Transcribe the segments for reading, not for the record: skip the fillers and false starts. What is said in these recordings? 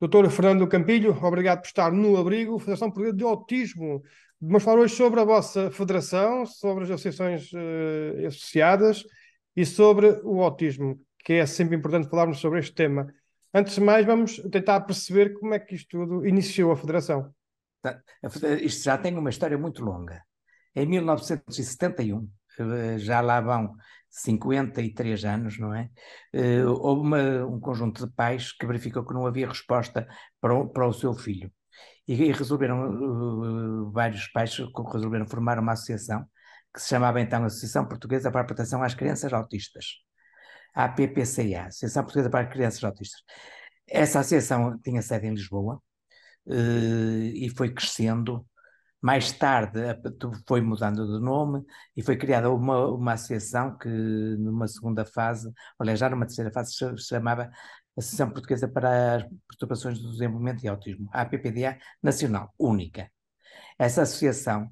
Doutor Fernando Campilho, obrigado por estar no Abrigo, Federação Portuguesa de Autismo. Vamos falar hoje sobre a vossa federação, sobre as associações associadas e sobre o autismo, que é sempre importante falarmos sobre este tema. Antes de mais, vamos tentar perceber como é que isto tudo iniciou a federação. Isto já tem uma história muito longa. Em 1971, já lá vão 53 anos, não é? Houve um conjunto de pais que verificou que não havia resposta para o seu filho. E resolveram, vários pais resolveram formar uma associação que se chamava então Associação Portuguesa para a Proteção às Crianças Autistas, a APPCA, Associação Portuguesa para as Crianças Autistas. Essa associação tinha sede em Lisboa, e foi crescendo. Mais tarde foi mudando de nome e foi criada uma associação que numa segunda fase, aliás já numa terceira fase, se chamava Associação Portuguesa para as Perturbações do Desenvolvimento e Autismo, a APPDA Nacional, única. Essa associação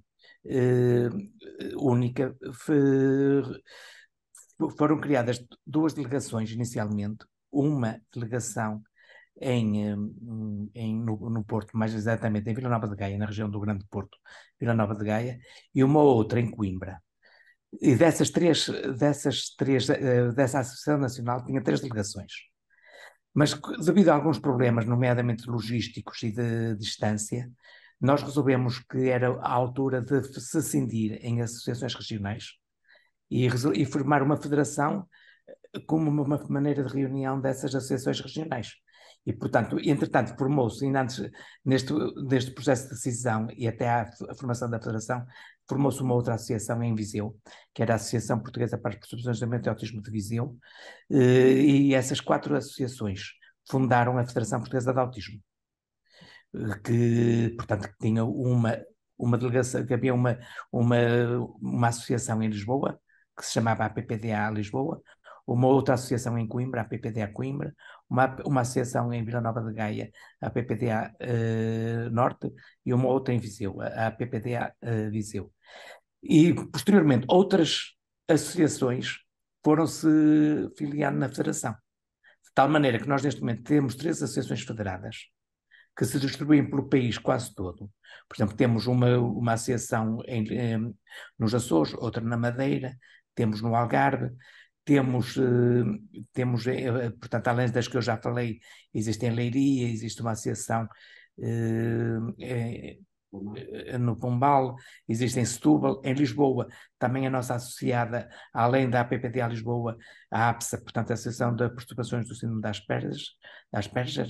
eh, única foram criadas duas delegações inicialmente, uma delegação no Porto, mais exatamente em Vila Nova de Gaia, na região do Grande Porto, Vila Nova de Gaia, e uma outra em Coimbra. E dessa Associação Nacional tinha três delegações. Mas devido a alguns problemas, nomeadamente logísticos e de distância, nós resolvemos que era a altura de se cindir em associações regionais e formar uma federação como uma maneira de reunião dessas associações regionais. E, portanto, entretanto, formou-se, ainda antes, neste processo de decisão e até à formação da Federação, formou-se uma outra associação em Viseu, que era a Associação Portuguesa para as Perturbações de Mente e Autismo de Viseu, e essas quatro associações fundaram a Federação Portuguesa de Autismo, que, portanto, tinha uma delegação, que havia uma associação em Lisboa, que se chamava a PPDA Lisboa, uma outra associação em Coimbra, a PPDA Coimbra, uma associação em Vila Nova de Gaia, a PPDA Norte, e uma outra em Viseu, a PPDA Viseu. E, posteriormente, outras associações foram-se filiando na federação, de tal maneira que nós, neste momento, temos três associações federadas, que se distribuem pelo país quase todo. Por exemplo, temos uma associação nos Açores, outra na Madeira, temos no Algarve, portanto, além das que eu já falei, existe em Leiria, existe uma associação no Pombal, existe em Setúbal, em Lisboa, também a nossa associada, além da APPDA Lisboa, a APSA, portanto, a Associação de Perturbações do Síndrome das Asperger,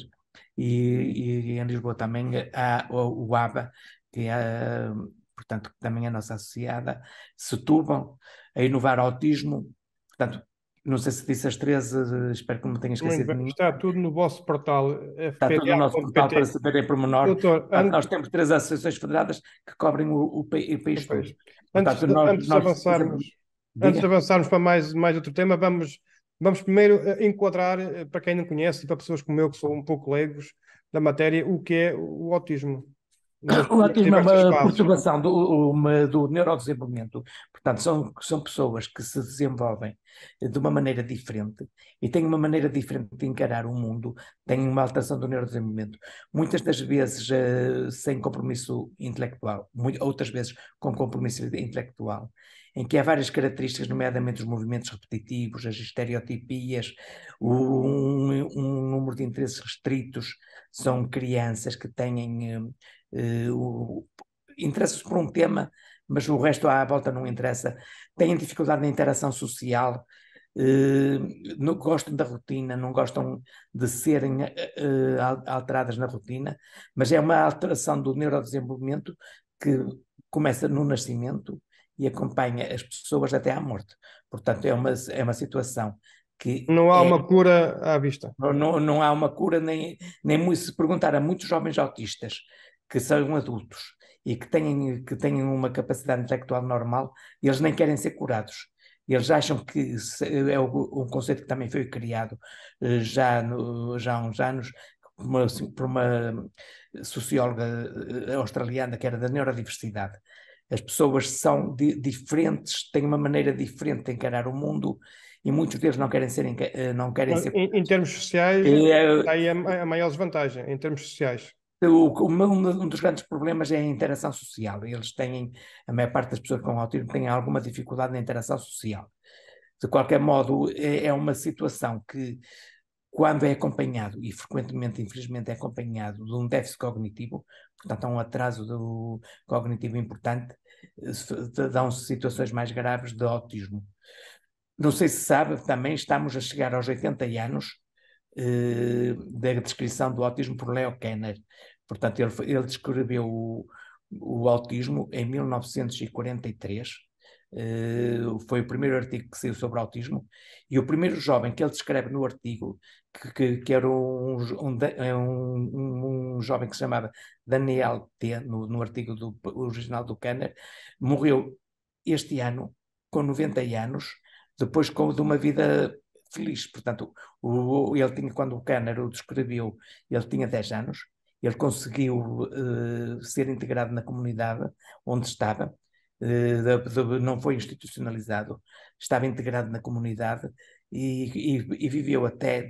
e em Lisboa também há o ABA, que é, portanto, também a nossa associada, Setúbal, a Inovar Autismo, portanto, não sei se disse as 13, espero que não me tenha Muito esquecido bem, de nenhum. está tudo no vosso portal Está tudo no nosso portal para fpda.pt. saber em pormenor. Doutor, Portanto, nós temos três associações federadas que cobrem o país todo. Pois. Portanto, nós, Antes de nós, por exemplo, avançarmos, antes de diga. avançarmos para mais outro tema, vamos primeiro enquadrar, para quem não conhece e para pessoas como eu, que são um pouco leigos da matéria, o que é o autismo O nas autismo é diversas uma fases. perturbação do neurodesenvolvimento. Portanto, são pessoas que se desenvolvem de uma maneira diferente e têm uma maneira diferente de encarar o mundo, têm uma alteração do neurodesenvolvimento. Muitas das vezes sem compromisso intelectual, outras vezes com compromisso intelectual, em que há várias características, nomeadamente os movimentos repetitivos, as estereotipias, um número de interesses restritos. São crianças que têm interessam-se por um tema, mas o resto à volta não interessa. Têm dificuldade na interação social, não gostam da rotina, não gostam de serem alteradas na rotina, mas é uma alteração do neurodesenvolvimento que começa no nascimento e acompanha as pessoas até à morte. Portanto, é uma situação que Não há uma cura à vista. não há uma cura, nem se perguntar a muitos jovens autistas que são adultos e que têm uma capacidade intelectual normal, eles nem querem ser curados. Eles acham que é um conceito que também foi criado já há uns anos por uma socióloga australiana que era da neurodiversidade. As pessoas são diferentes, têm uma maneira diferente de encarar o mundo e muitos deles não querem ser. Em termos sociais, está aí a maior desvantagem, em termos sociais. Um dos grandes problemas é a interação social. A maior parte das pessoas com autismo têm alguma dificuldade na interação social. De qualquer modo, é uma situação que, quando é acompanhado, e frequentemente, infelizmente, é acompanhado de um déficit cognitivo, portanto, há um atraso cognitivo importante, dão-se situações mais graves de autismo. Não sei se sabe, também estamos a chegar aos 80 anos da descrição do autismo por Leo Kanner. Portanto, ele descreveu o autismo em 1943. Foi o primeiro artigo que saiu sobre autismo, e o primeiro jovem que ele descreve no artigo, que era um jovem que se chamava Daniel T., no artigo original do Kanner, morreu este ano, com 90 anos, depois de uma vida feliz. Portanto, ele tinha, quando o Kanner o descreveu, ele tinha 10 anos, ele conseguiu ser integrado na comunidade onde estava, não foi institucionalizado, estava integrado na comunidade e viveu até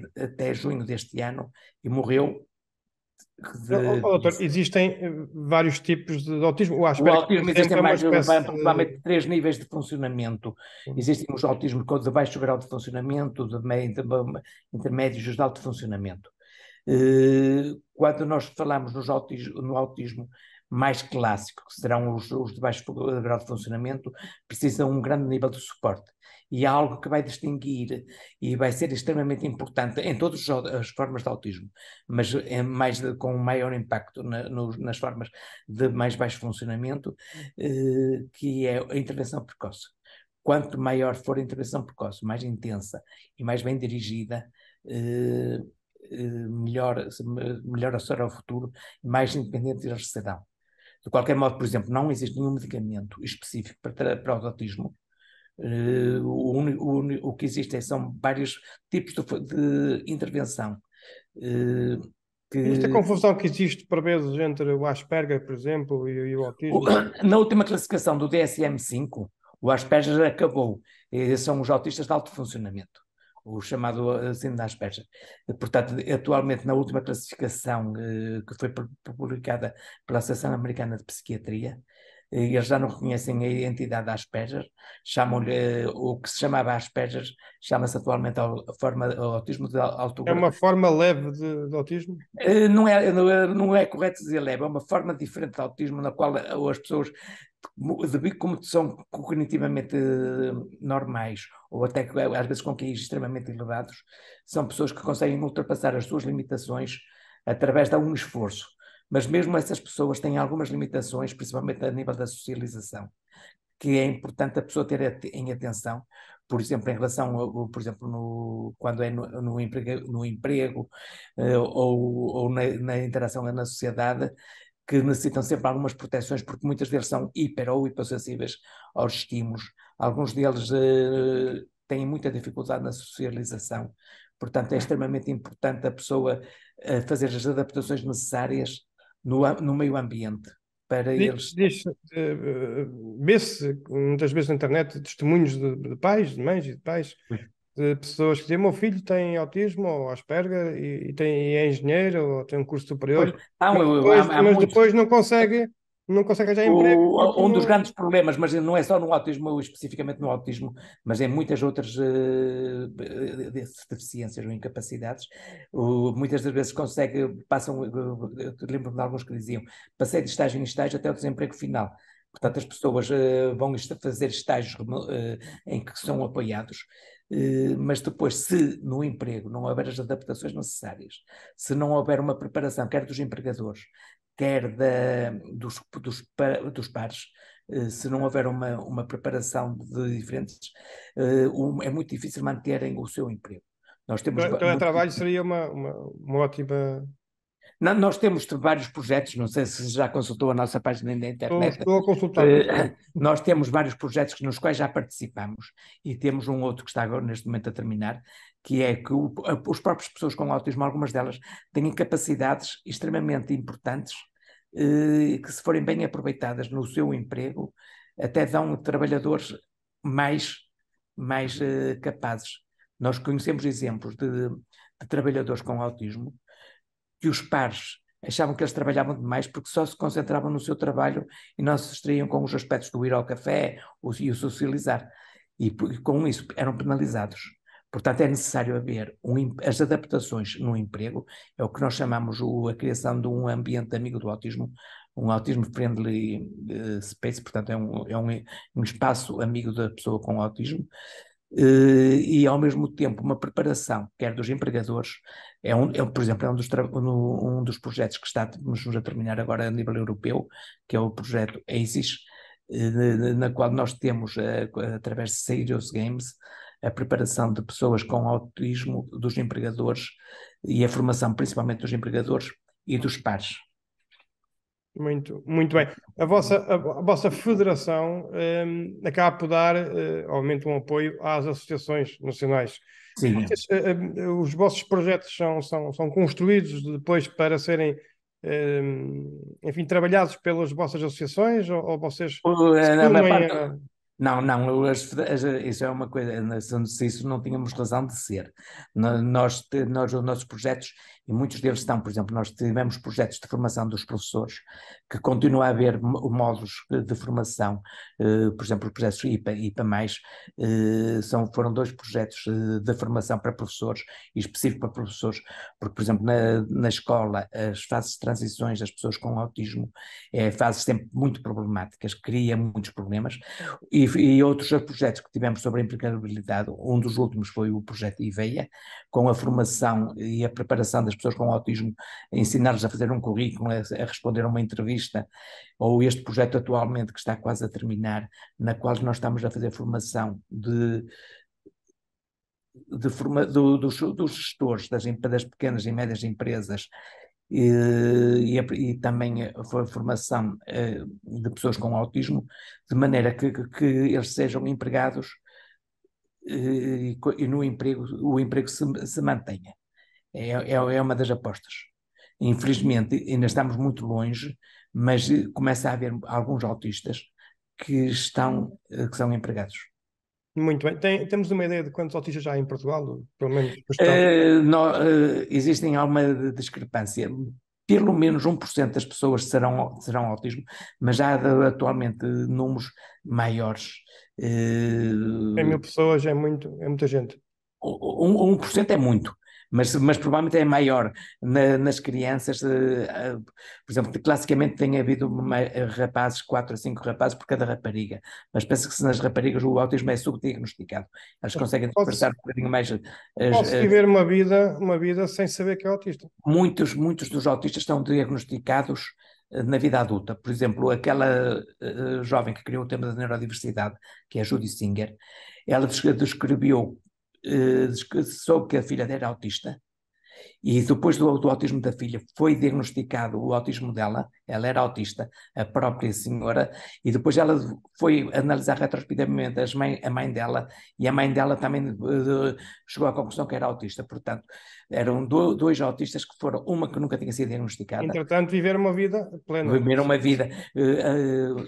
junho deste ano e morreu. Doutor, existem vários tipos de autismo. O O Asperger, por autismo exemplo, existem é uma mais, espécie provavelmente, 3 níveis de funcionamento. Existem os autismos de baixo grau de funcionamento, intermédios e de alto funcionamento. Quando nós falamos no autismo mais clássico, que serão os de baixo grau de funcionamento, precisam de um grande nível de suporte. E há algo que vai distinguir e vai ser extremamente importante em todas as formas de autismo, mas com maior impacto nas formas de mais baixo funcionamento, que é a intervenção precoce. Quanto maior for a intervenção precoce, mais intensa e mais bem dirigida, melhor será o futuro e mais independentes eles serão. De qualquer modo, por exemplo, não existe nenhum medicamento específico para o autismo. O que existe são vários tipos de intervenção. Esta confusão que existe por vezes entre o Asperger, por exemplo, e o autismo. Na última classificação do DSM-5, o Asperger acabou. São os autistas de alto funcionamento, o chamado síndrome de Asperger. Portanto, atualmente, na última classificação que foi publicada pela Associação Americana de Psiquiatria, eles já não reconhecem a identidade da Asperger, chamam-lhe o que se chamava Asperger, chama-se atualmente a forma de autismo de alto É grau. uma forma leve de autismo? Não é correto dizer leve, é uma forma diferente de autismo na qual as pessoas, como são cognitivamente normais, ou até às vezes com QIs extremamente elevados, são pessoas que conseguem ultrapassar as suas limitações através de algum esforço. Mas mesmo essas pessoas têm algumas limitações, principalmente a nível da socialização, que é importante a pessoa ter em atenção, por exemplo, em relação, por exemplo, quando é no emprego ou na interação na sociedade, que necessitam sempre algumas proteções, porque muitas deles são hiper ou hipossensíveis aos estímulos. Alguns deles têm muita dificuldade na socialização. Portanto, é extremamente importante a pessoa fazer as adaptações necessárias no meio ambiente para eles. Vê-se muitas vezes na internet testemunhos de pais, de mães e de pais, de pessoas que dizem: meu filho tem autismo ou Asperger e é engenheiro ou tem um curso superior, mas depois não consegue arranjar emprego porque Um dos grandes problemas, mas não é só no autismo, especificamente no autismo, mas em muitas outras deficiências ou incapacidades, muitas das vezes lembro-me de alguns que diziam, passei de estágio em estágio até o desemprego final. Portanto, as pessoas vão fazer estágios em que são apoiados, mas depois, se no emprego não houver as adaptações necessárias, se não houver uma preparação, quer dos empregadores, quer dos pares, se não houver uma preparação de diferentes, é muito difícil manterem o seu emprego. Nós temos o teletrabalho seria uma ótima. Nós temos vários projetos, não sei se já consultou a nossa página da internet. Estou a consultar. Nós temos vários projetos nos quais já participamos e temos um outro que está agora neste momento a terminar, que é que as próprias pessoas com autismo, algumas delas, têm capacidades extremamente importantes que, se forem bem aproveitadas no seu emprego, até dão trabalhadores mais mais capazes. Nós conhecemos exemplos de trabalhadores com autismo que os pares achavam que eles trabalhavam demais porque só se concentravam no seu trabalho e não se distraíam com os aspectos do ir ao café e o socializar. E com isso eram penalizados. Portanto, é necessário haver as adaptações no emprego, é o que nós chamamos a criação de um ambiente amigo do autismo, um autism friendly space, portanto é um espaço amigo da pessoa com autismo, e ao mesmo tempo uma preparação, quer dos empregadores, por exemplo, um dos projetos que estamos a terminar agora a nível europeu, que é o projeto ACES, na qual nós temos, através de Serious Games, a preparação de pessoas com autismo, dos empregadores e a formação principalmente dos empregadores e dos pares. Muito, muito bem. A vossa federação acaba por dar, obviamente, um apoio às associações nacionais. Sim. Os vossos projetos são construídos depois para serem, enfim, trabalhados pelas vossas associações ou vocês assumem Não, isso é uma coisa, isso não tínhamos razão de ser. Os nossos projetos, e muitos deles estão, por exemplo, nós tivemos projetos de formação dos professores, que continua a haver módulos de formação, por exemplo, os projetos IPA e IPA+, foram 2 projetos de formação para professores, e específico para professores, porque, por exemplo, na escola, as fases de transições das pessoas com autismo fases sempre muito problemáticas, cria muitos problemas, e outros projetos que tivemos sobre a empregabilidade, um dos últimos foi o projeto IVEA, com a formação e a preparação das pessoas com autismo, ensinar-lhes a fazer um currículo, a responder a uma entrevista, ou este projeto atualmente que está quase a terminar, na qual nós estamos a fazer formação dos gestores das pequenas e médias empresas, e também a formação de pessoas com autismo, de maneira que eles sejam empregados e no emprego, o emprego se mantenha. É uma das apostas. Infelizmente, ainda estamos muito longe, mas começa a haver alguns autistas que são empregados. Muito bem. Temos uma ideia de quantos autistas já há em Portugal? Pelo menos existem alguma discrepância. Pelo menos 1% das pessoas serão autismo, mas já há atualmente números maiores. 100.000 pessoas é muita gente. 1% é muito, mas provavelmente é maior nas crianças. Por exemplo, classicamente tem havido rapazes, 4 a 5 rapazes por cada rapariga, mas penso que nas raparigas o autismo é subdiagnosticado. Elas conseguem dispersar um bocadinho mais. Pode-se viver uma vida sem saber que é autista. Muitos dos autistas estão diagnosticados na vida adulta. Por exemplo, aquela jovem que criou o tema da neurodiversidade, que é a Judy Singer, ela descreveu, soube que a filha dela era autista, e depois do autismo da filha foi diagnosticado o autismo dela, ela era autista, a própria senhora, e depois ela foi analisar retrospectivamente a mãe dela, e a mãe dela também chegou à conclusão que era autista. Portanto, eram 2 autistas que foram, uma que nunca tinha sido diagnosticada. Entretanto, viveram uma vida plena. Viveram uma vida.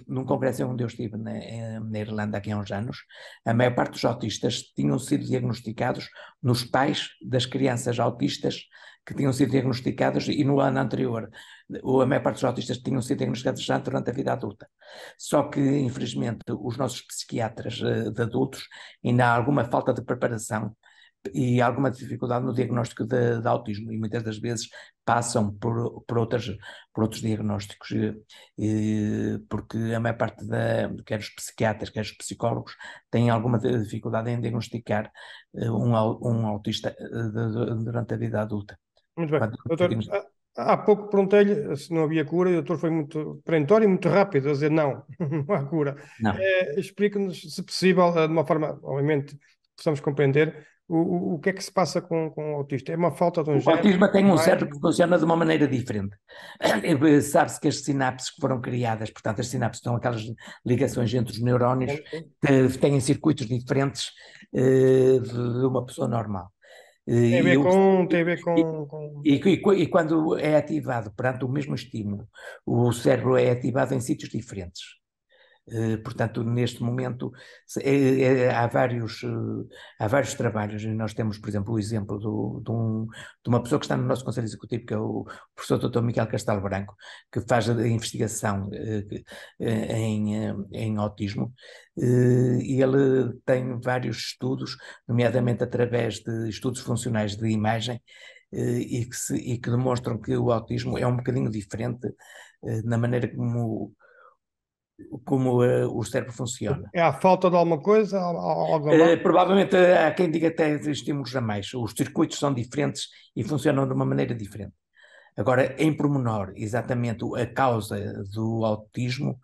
Num congresso onde eu estive na Irlanda aqui há uns anos, a maior parte dos autistas tinham sido diagnosticados nos pais das crianças autistas que tinham sido diagnosticadas, e no ano anterior a maior parte dos autistas tinham sido diagnosticados já durante a vida adulta. Só que, infelizmente, os nossos psiquiatras de adultos ainda há alguma falta de preparação e alguma dificuldade no diagnóstico de autismo, e muitas das vezes passam por outros diagnósticos, porque a maior parte quer os psiquiatras, quer os psicólogos, têm alguma dificuldade em diagnosticar um autista durante a vida adulta. Muito bem. Doutor, há pouco perguntei-lhe se não havia cura, e o doutor foi muito perentório e muito rápido a dizer não, não há cura. Explique-nos, se possível, de uma forma, obviamente, possamos compreender, o que é que se passa com o autista? É uma falta de um gene? O autismo tem um cérebro que funciona de uma maneira diferente. Sabe-se que as sinapses que foram criadas, portanto, as sinapses são aquelas ligações entre os neurónios, têm circuitos diferentes de uma pessoa normal. Tem a ver com... E quando é ativado perante o mesmo estímulo, o cérebro é ativado em sítios diferentes. Portanto, neste momento há vários trabalhos, e nós temos, por exemplo, o exemplo de uma pessoa que está no nosso Conselho Executivo, que é o professor Dr. Miguel Castelo Branco, que faz a investigação em autismo, e ele tem vários estudos, nomeadamente através de estudos funcionais de imagem, e que demonstram que o autismo é um bocadinho diferente na maneira como o cérebro funciona. É a falta de alguma coisa, algo a mais? Provavelmente há quem diga até de estímulos a mais. Os circuitos são diferentes e funcionam de uma maneira diferente. Agora, em pormenor, exatamente a causa do autismo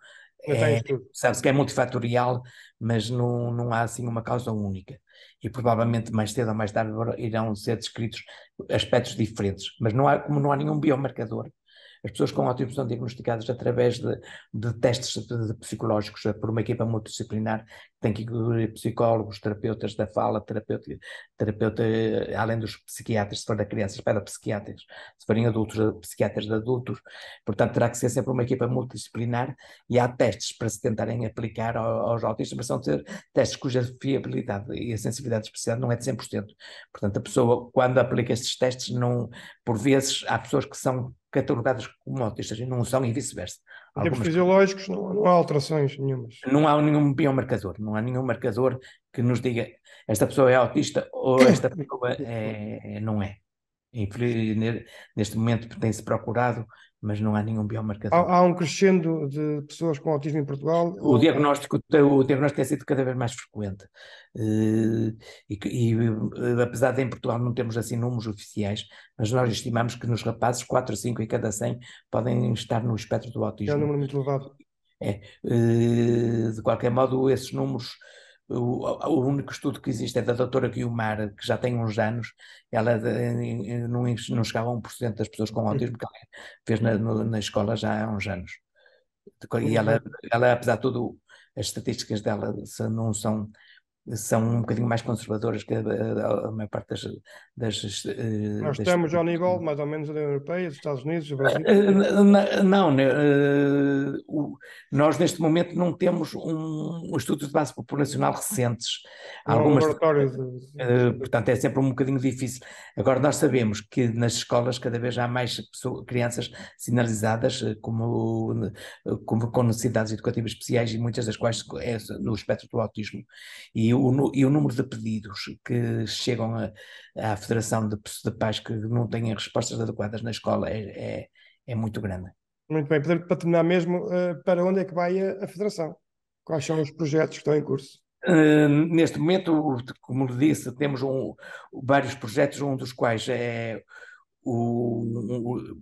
Ainda tem estudo. sabe-se que é multifatorial, mas não há assim uma causa única. E provavelmente mais cedo ou mais tarde irão ser descritos aspectos diferentes. Mas como não há nenhum biomarcador, as pessoas com autismo são diagnosticadas através de testes psicológicos por uma equipa multidisciplinar, que tem que incluir psicólogos, terapeutas da fala, terapeuta, além dos psiquiatras, se for da crianças, pedopsiquiatras, se forem adultos, psiquiatras de adultos. Portanto, terá que ser sempre uma equipa multidisciplinar e há testes para se tentarem aplicar aos autistas, mas são testes cuja fiabilidade e a sensibilidade especial não é de 100%. Portanto, a pessoa, quando aplica estes testes, não, por vezes, há pessoas que são catalogadas como autistas e não são, e vice-versa. Em termos Algumas fisiológicos, não há alterações nenhumas. não há nenhum biomarcador, não há nenhum marcador que nos diga esta pessoa é autista ou esta pessoa não é. Neste momento tem-se procurado, mas não há nenhum biomarcador. Há um crescendo de pessoas com autismo em Portugal? O diagnóstico tem sido cada vez mais frequente. Apesar de em Portugal não termos assim números oficiais, mas nós estimamos que nos rapazes 4 a 5 em cada 100 podem estar no espectro do É um autismo. número muito elevado. De qualquer modo, esses números, o único estudo que existe é da doutora Guiomar, que já tem uns anos, ela não chegava a 1% das pessoas com autismo que ela fez na escola já há uns anos. E Muito bem. ela, apesar de tudo, as estatísticas dela não são um bocadinho mais conservadoras que a maior parte Nós das estamos ao estatísticas. nível, mais ou menos, da União Europeia, dos Estados Unidos, do Brasil. Não, né, nós neste momento não temos um estudo de base populacional recentes. Não é um Algumas, laboratório portanto, é sempre um bocadinho difícil. Agora, nós sabemos que nas escolas cada vez há mais crianças sinalizadas como com necessidades educativas especiais e muitas das quais é no espectro do autismo. E o número de pedidos que chegam à Federação de Pais que não têm respostas adequadas na escola é muito grande. Muito bem. Para terminar mesmo, para onde é que vai a Federação? Quais são os projetos que estão em curso? Neste momento, como lhe disse, temos vários projetos, um dos quais é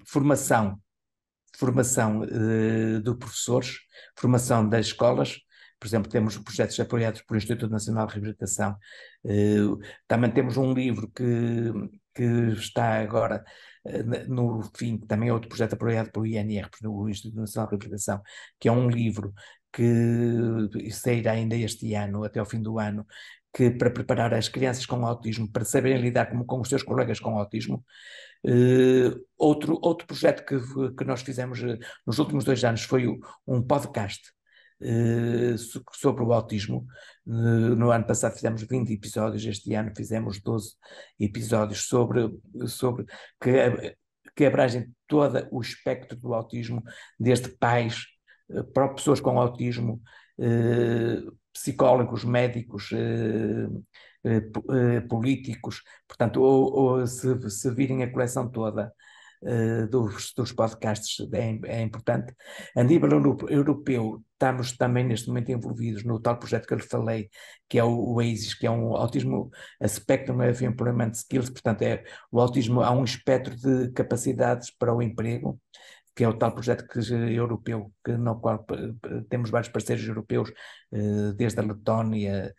formação de professores, formação das escolas. Por exemplo, temos projetos apoiados pelo Instituto Nacional de Reabilitação. Também temos um livro que está agora no fim, também é outro projeto apoiado pelo INR, pelo Instituto Nacional de Reabilitação, que é um livro que sairá ainda este ano, até ao fim do ano, que para preparar as crianças com autismo, para saberem lidar com os seus colegas com autismo. Outro projeto que nós fizemos nos últimos 2 anos foi um podcast sobre o autismo. No ano passado fizemos 20 episódios, este ano fizemos 12 episódios sobre que abrangem todo o espectro do autismo, desde pais, para pessoas com autismo, psicólogos, médicos, políticos. Portanto, ou se virem a coleção toda dos podcasts é importante. A nível europeu, estamos também neste momento envolvidos no tal projeto que eu lhe falei, que é o ASIS, que é um Autismo Spectrum of Employment Skills. Portanto, o autismo há um espectro de capacidades para o emprego, que é o tal projeto europeu, no qual temos vários parceiros europeus, desde a Letónia,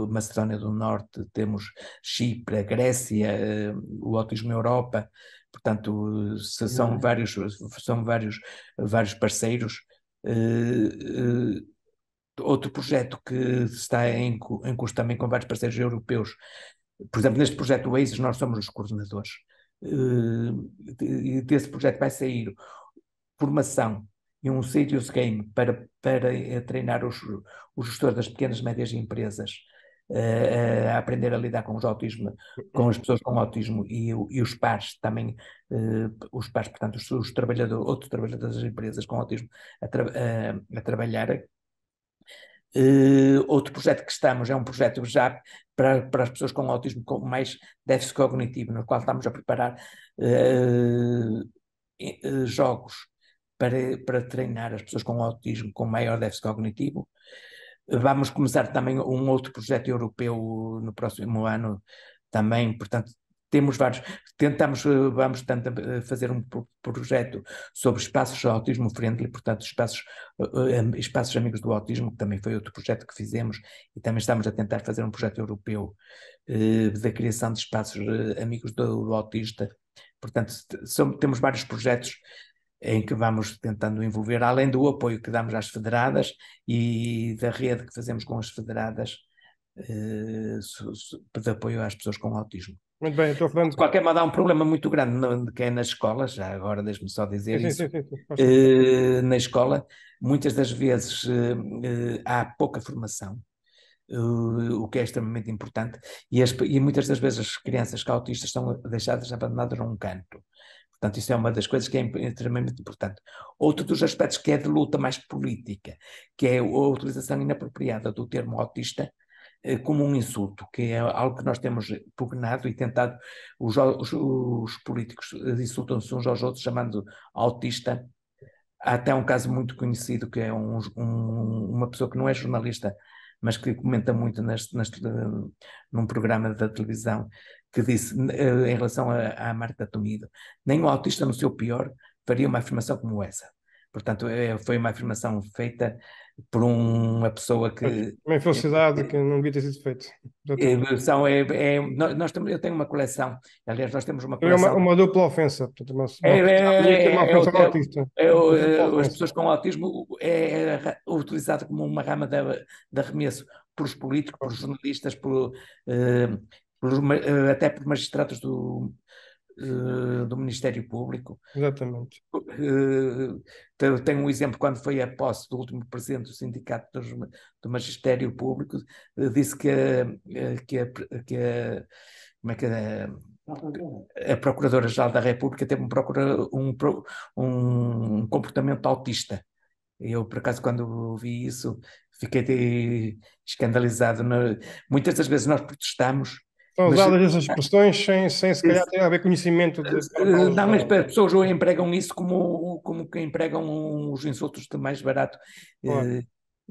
Macedónia do Norte, temos Chipre, a Grécia, o Autismo Europa. Portanto, são vários parceiros. Outro projeto que está em curso também com vários parceiros europeus, por exemplo, neste projeto o ACES nós somos os coordenadores. Desse projeto vai sair formação e um serious game para treinar os gestores das pequenas e médias empresas a aprender a lidar com os autismo, com as pessoas com autismo e os pares também, os pares, portanto, os trabalhadores, outros trabalhadores das empresas com autismo a trabalhar. Outro projeto que estamos é um projeto já para as pessoas com autismo com mais déficit cognitivo, no qual estamos a preparar jogos para treinar as pessoas com autismo com maior déficit cognitivo. Vamos começar também um outro projeto europeu no próximo ano também, portanto, temos vários, vamos tentar fazer um projeto sobre espaços autismo friendly, portanto, espaços amigos do autismo, que também foi outro projeto que fizemos, e também estamos a tentar fazer um projeto europeu da criação de espaços amigos do autista. Portanto, temos vários projetos em que vamos tentando envolver, além do apoio que damos às federadas e da rede que fazemos com as federadas de apoio às pessoas com autismo. Muito bem, estou falando... De qualquer modo, há um problema muito grande que é nas escolas, já agora deixe-me só dizer isso. Sim. Na escola, muitas das vezes há pouca formação, o que é extremamente importante, e muitas das vezes as crianças com autistas são deixadas abandonadas num canto. Portanto, isso é uma das coisas que é extremamente importante. Outro dos aspectos que é de luta mais política, que é a utilização inapropriada do termo autista como um insulto, que é algo que nós temos pugnado e tentado, os políticos insultam-se uns aos outros chamando autista. Há até um caso muito conhecido que é uma pessoa que não é jornalista, mas que comenta muito num programa da televisão, que disse, em relação à Marta Temido, nem o autista no seu pior faria uma afirmação como essa. Portanto, foi uma afirmação feita por uma pessoa que... Uma infelicidade que não devia ter sido feito. Eu tenho uma coleção, aliás, nós temos uma coleção... Uma dupla ofensa. Portanto, uma ofensa ao autista. As pessoas com autismo é utilizado como uma rama de arremesso pelos políticos, pelos jornalistas, até por magistrados do Ministério Público. Exatamente. Tenho um exemplo, quando foi a posse do último presidente do Sindicato do Magistério Público, disse como é que a Procuradora-Geral da República teve um comportamento autista. Eu, por acaso, quando vi isso, fiquei escandalizado. Muitas das vezes nós protestamos. São usadas essas expressões sem se calhar ter a ver conhecimento de... Não, mas as pessoas hoje empregam isso como que empregam os insultos de mais barato. Claro.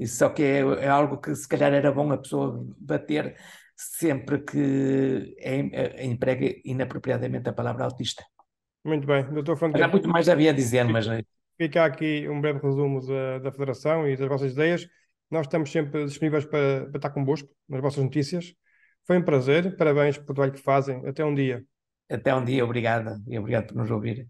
Só que é algo que se calhar era bom a pessoa bater sempre que emprega inapropriadamente a palavra autista. Muito bem, doutor Fonte. Há muito mais havia a dizer, mas... Fica aqui um breve resumo da Federação e das vossas ideias. Nós estamos sempre disponíveis para estar convosco nas vossas notícias. Foi um prazer, parabéns pelo trabalho que fazem. Até um dia. Até um dia, obrigado. E obrigado por nos ouvir.